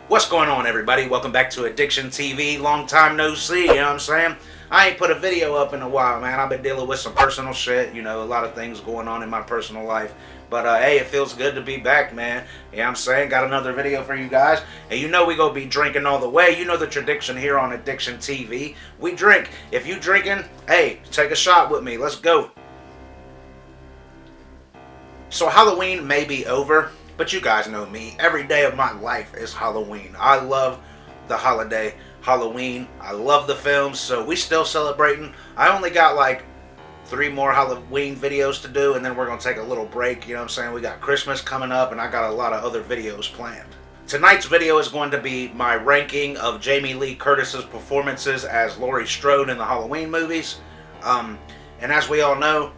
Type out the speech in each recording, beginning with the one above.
What's going on, everybody? Welcome back to ADiktion TV. Long time no see, you know what I'm saying? I ain't put a video up in a while, man. I've been dealing with some personal shit, a lot of things going on in my personal life. But, hey, it feels good to be back, man. You know what I'm saying? Got another video for you guys. And we gonna be drinking all the way. You know the tradition here on ADiktion TV. We drink. If you drinking, hey, take a shot with me. Let's go. So Halloween may be over, but you guys know me. Every day of my life is Halloween. I love the holiday Halloween. I love the films, so we still celebrating. I only got like 3 more Halloween videos to do, and then we're going to take a little break. You know what I'm saying? We got Christmas coming up, and I got a lot of other videos planned. Tonight's video is going to be my ranking of Jamie Lee Curtis's performances as Laurie Strode in the Halloween movies. And as we all know,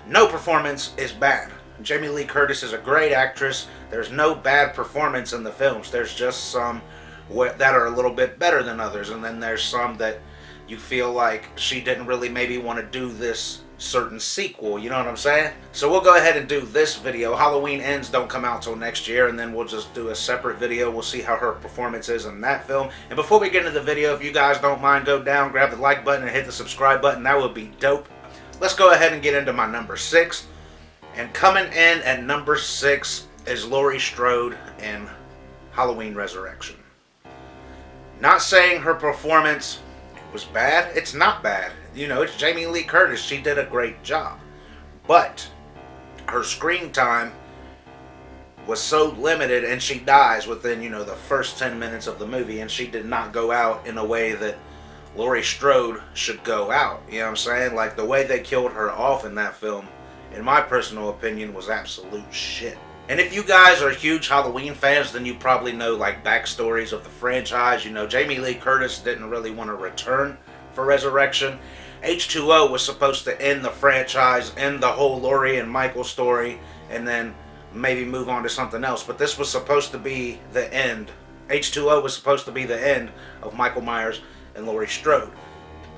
no performance is bad. Jamie Lee Curtis is a great actress. There's no bad performance in the films. There's just some that are a little bit better than others, and then there's some that you feel like she didn't really maybe want to do this certain sequel, you know what I'm saying? So we'll go ahead and do this video. Halloween Ends don't come out till next year, and then we'll just do a separate video. We'll see how her performance is in that film. And before we get into the video, if you guys don't mind, go down, grab the like button, and hit the subscribe button. That would be dope. Let's go ahead and get into my number 6. And coming in at number 6 is Laurie Strode in Halloween Resurrection. Not saying her performance was bad. It's not bad. It's Jamie Lee Curtis. She did a great job. But her screen time was so limited, and she dies within, the first 10 minutes of the movie, and she did not go out in a way that Laurie Strode should go out. You know what I'm saying? Like, the way they killed her off in that film, in my personal opinion, was absolute shit. And if you guys are huge Halloween fans, then you probably know like backstories of the franchise. Jamie Lee Curtis didn't really want to return for Resurrection. H2O was supposed to end the franchise, end the whole Laurie and Michael story, and then maybe move on to something else. But this was supposed to be the end. H2O was supposed to be the end of Michael Myers and Laurie Strode.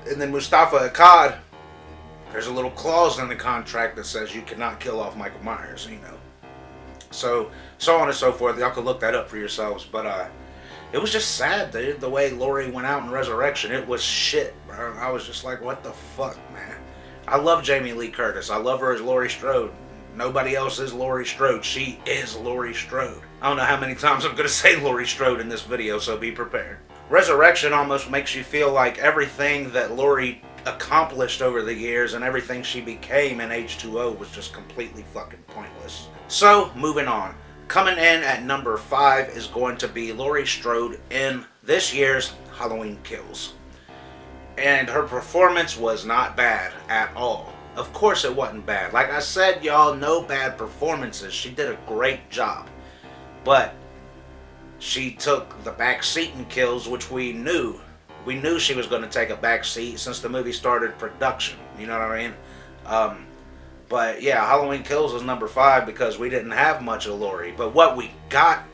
And then Mustafa Akkad, there's a little clause in the contract that says you cannot kill off Michael Myers, So on and so forth. Y'all can look that up for yourselves. But it was just sad, dude, the way Laurie went out in Resurrection. It was shit, bro. I was just like, what the fuck, man? I love Jamie Lee Curtis. I love her as Laurie Strode. Nobody else is Laurie Strode. She is Laurie Strode. I don't know how many times I'm going to say Laurie Strode in this video, so be prepared. Resurrection almost makes you feel like everything that Laurie accomplished over the years and everything she became in H2O was just completely fucking pointless. So, moving on. Coming in at number 5 is going to be Laurie Strode in this year's Halloween Kills. And her performance was not bad at all. Of course it wasn't bad. Like I said, y'all, no bad performances. She did a great job. But she took the back seat in Kills, which we knew. We knew she was going to take a back seat since the movie started production. You know what I mean? But yeah, Halloween Kills was number 5 because we didn't have much of Laurie. But what we got,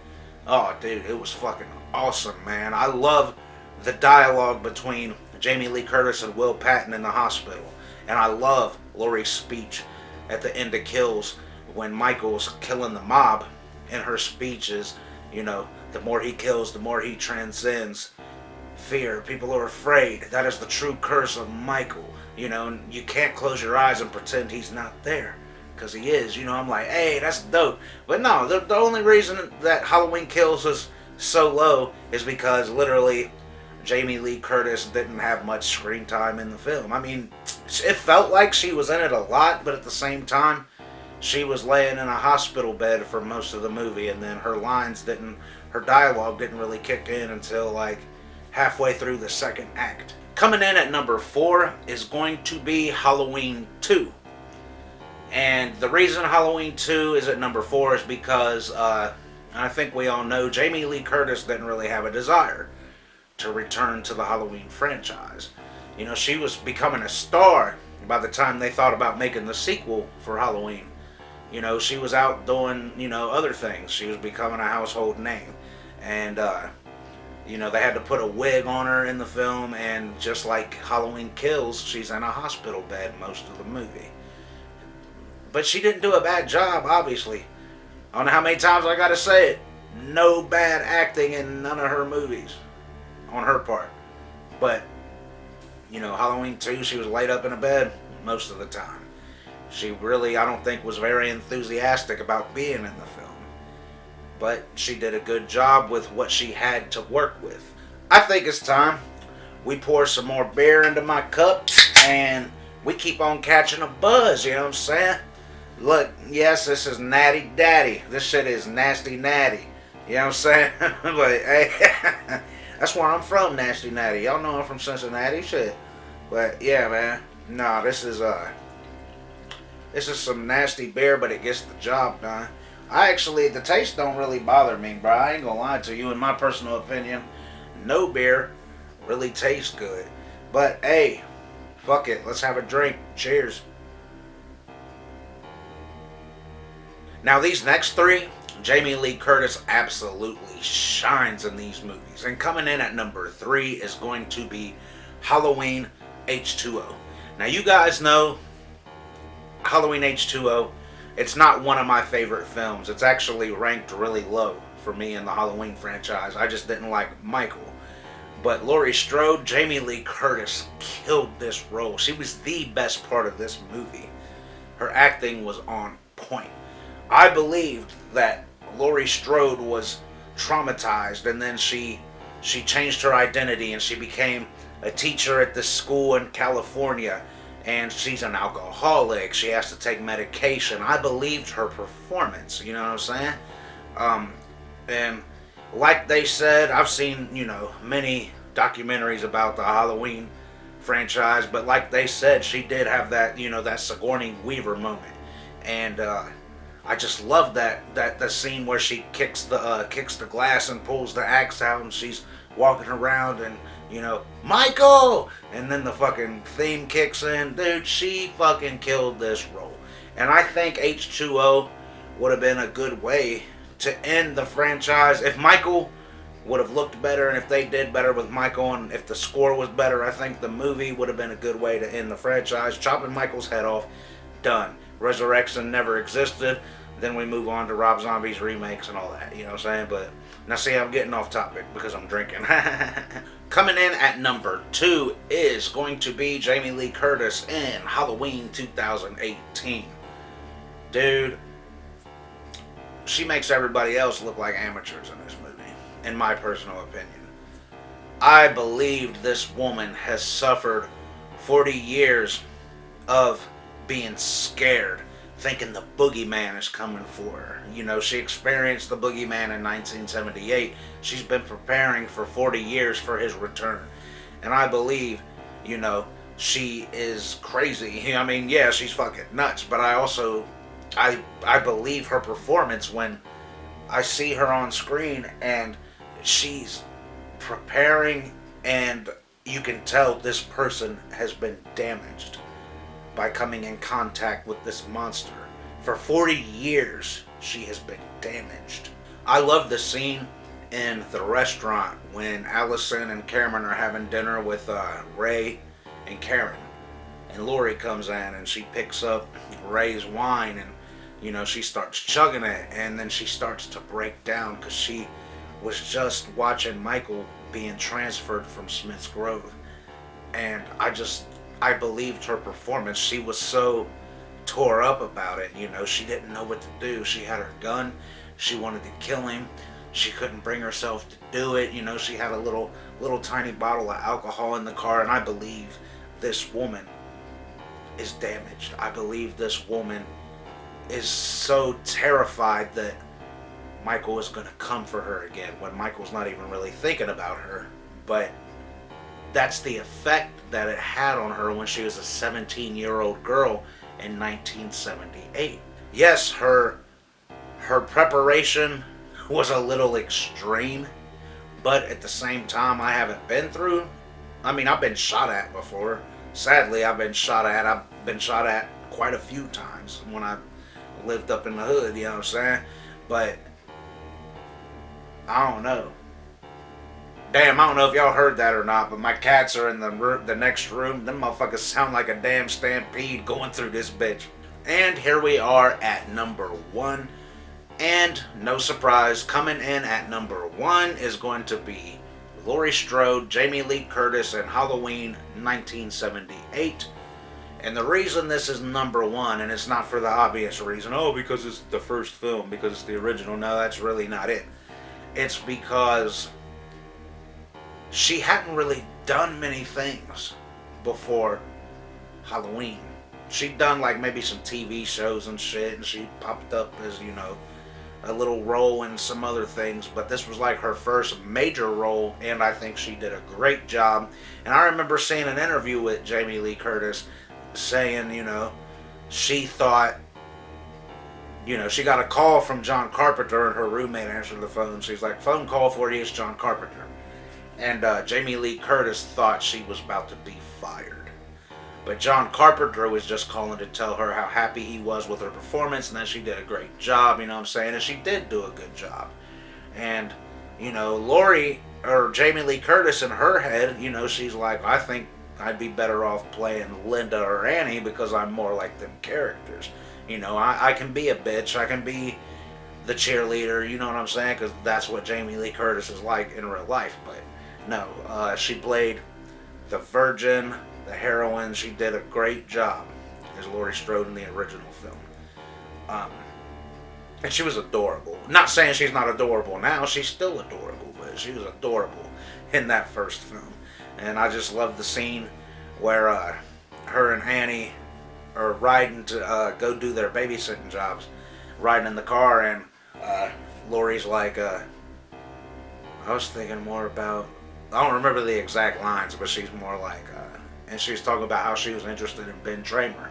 oh dude, it was fucking awesome, man. I love the dialogue between Jamie Lee Curtis and Will Patton in the hospital. And I love Laurie's speech at the end of Kills when Michael's killing the mob. And her speech is, the more he kills, the more he transcends fear. People are afraid. That is the true curse of Michael. You can't close your eyes and pretend he's not there, because he is. I'm like, hey, that's dope. But no, the only reason that Halloween Kills is so low is because literally Jamie Lee Curtis didn't have much screen time in the film. I mean, it felt like she was in it a lot, but at the same time, she was laying in a hospital bed for most of the movie, and then her dialogue didn't really kick in until like halfway through the second act. Coming in at number 4 is going to be Halloween 2. And the reason Halloween 2 is at number 4 is because, I think we all know, Jamie Lee Curtis didn't really have a desire to return to the Halloween franchise. She was becoming a star by the time they thought about making the sequel for Halloween. She was out doing, other things. She was becoming a household name. And, they had to put a wig on her in the film, and just like Halloween Kills, she's in a hospital bed most of the movie. But she didn't do a bad job, obviously. I don't know how many times I gotta say it. No bad acting in none of her movies on her part. But, Halloween 2, she was laid up in a bed most of the time. She really, I don't think, was very enthusiastic about being in the film. But she did a good job with what she had to work with. I think it's time we pour some more beer into my cup and we keep on catching a buzz, you know what I'm saying? Look, yes, this is Natty Daddy. This shit is nasty natty. You know what I'm saying? But hey, that's where I'm from, nasty natty. Y'all know I'm from Cincinnati, shit. But yeah, man. Nah, this is some nasty beer, but it gets the job done. The taste don't really bother me, bro. I ain't gonna lie to you. In my personal opinion, no beer really tastes good. But hey, fuck it. Let's have a drink. Cheers. Now these next three, Jamie Lee Curtis absolutely shines in these movies. And coming in at number 3 is going to be Halloween H2O. Now you guys know Halloween H2O, it's not one of my favorite films. It's actually ranked really low for me in the Halloween franchise. I just didn't like Michael. But Laurie Strode, Jamie Lee Curtis killed this role. She was the best part of this movie. Her acting was on point. I believed that Laurie Strode was traumatized, and then she changed her identity and she became a teacher at this school in California, and she's an alcoholic. She has to take medication. I believed her performance, you know what I'm saying? And like they said, I've seen, many documentaries about the Halloween franchise, but like they said, she did have that, that Sigourney Weaver moment. And I just love that scene where she kicks the glass and pulls the axe out, and she's walking around and Michael, and then the fucking theme kicks in. Dude, she fucking killed this role. And I think H2O would have been a good way to end the franchise if Michael would have looked better, and if they did better with Michael, and if the score was better. I think the movie would have been a good way to end the franchise. Chopping Michael's head off, done. Resurrection never existed. Then we move on to Rob Zombie's remakes and all that, you know what I'm saying? But now see, I'm getting off topic because I'm drinking. Coming in at number 2 is going to be Jamie Lee Curtis in Halloween 2018. Dude, she makes everybody else look like amateurs in this movie, in my personal opinion. I believe this woman has suffered 40 years of being scared, thinking the boogeyman is coming for her. She experienced the boogeyman in 1978. She's been preparing for 40 years for his return. And I believe, she is crazy. I mean, yeah, she's fucking nuts, but I believe her performance when I see her on screen and she's preparing, and you can tell this person has been damaged by coming in contact with this monster. For 40 years, she has been damaged. I love the scene in the restaurant when Allison and Cameron are having dinner with Ray and Karen. And Laurie comes in and she picks up Ray's wine, and she starts chugging it, and then she starts to break down because she was just watching Michael being transferred from Smith's Grove. And I believed her performance. She was so tore up about it, she didn't know what to do. She had her gun, she wanted to kill him, she couldn't bring herself to do it. She had a little tiny bottle of alcohol in the car, and I believe this woman is damaged. I believe this woman is so terrified that Michael is going to come for her again, when Michael's not even really thinking about her. But that's the effect that it had on her when she was a 17-year-old girl in 1978. Yes, her preparation was a little extreme, but at the same time, I haven't been through. I've been shot at before. Sadly, I've been shot at. I've been shot at quite a few times when I lived up in the hood, you know what I'm saying? But I don't know. Damn, I don't know if y'all heard that or not, but my cats are in the next room. Them motherfuckers sound like a damn stampede going through this bitch. And here we are at number 1. And no surprise, coming in at number 1 is going to be Laurie Strode, Jamie Lee Curtis, and Halloween 1978. And the reason this is number 1, and it's not for the obvious reason, oh, because it's the first film, because it's the original. No, that's really not it. It's because she hadn't really done many things before Halloween. She'd done like maybe some TV shows and shit, and she popped up as, a little role in some other things, but this was like her first major role, and I think she did a great job. And I remember seeing an interview with Jamie Lee Curtis saying, she thought, she got a call from John Carpenter, and her roommate answered the phone. She's like, phone call for you, it's John Carpenter. And Jamie Lee Curtis thought she was about to be fired. But John Carpenter was just calling to tell her how happy he was with her performance, and that she did a great job, you know what I'm saying? And she did do a good job. And, Laurie, or Jamie Lee Curtis in her head, she's like, I think I'd be better off playing Linda or Annie because I'm more like them characters. I can be a bitch, I can be the cheerleader, you know what I'm saying? Because that's what Jamie Lee Curtis is like in real life. But no, she played the virgin, the heroine. She did a great job as Laurie Strode in the original film. And she was adorable. Not saying she's not adorable now, she's still adorable, but she was adorable in that first film. And I just love the scene where her and Annie are riding to go do their babysitting jobs, riding in the car, and Laurie's like, I was thinking more about, I don't remember the exact lines, but she's more like, and she's talking about how she was interested in Ben Tramer.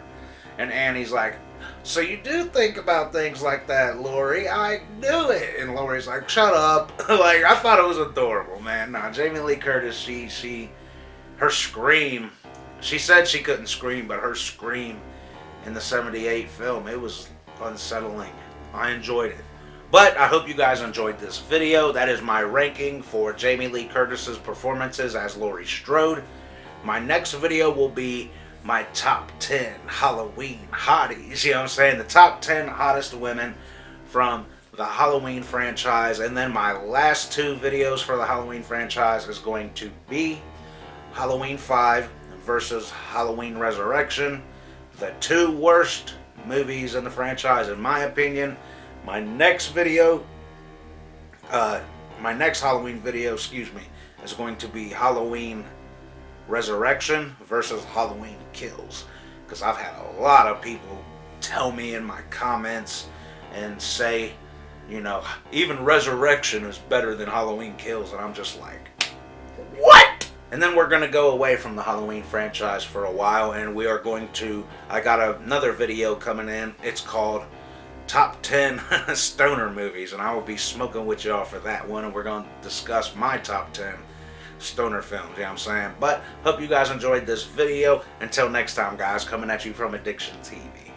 And Annie's like, so you do think about things like that, Laurie? I knew it. And Laurie's like, shut up. Like, I thought it was adorable, man. Nah, Jamie Lee Curtis, her scream, she said she couldn't scream, but her scream in the 78 film, it was unsettling. I enjoyed it. But I hope you guys enjoyed this video. That is my ranking for Jamie Lee Curtis's performances as Laurie Strode. My next video will be my top 10 Halloween hotties. You know what I'm saying? The top 10 hottest women from the Halloween franchise. And then my last 2 videos for the Halloween franchise is going to be Halloween 5 versus Halloween Resurrection. The 2 worst movies in the franchise, in my opinion. My next Halloween video, is going to be Halloween Resurrection versus Halloween Kills, because I've had a lot of people tell me in my comments and say, even Resurrection is better than Halloween Kills, and I'm just like, what? And then we're going to go away from the Halloween franchise for a while, and we are going to, I got another video coming in. It's called Top 10 Stoner Movies, and I will be smoking with y'all for that one, and we're going to discuss my top 10 stoner films, you know what I'm saying? But hope you guys enjoyed this video. Until next time, guys, coming at you from ADiktion TV.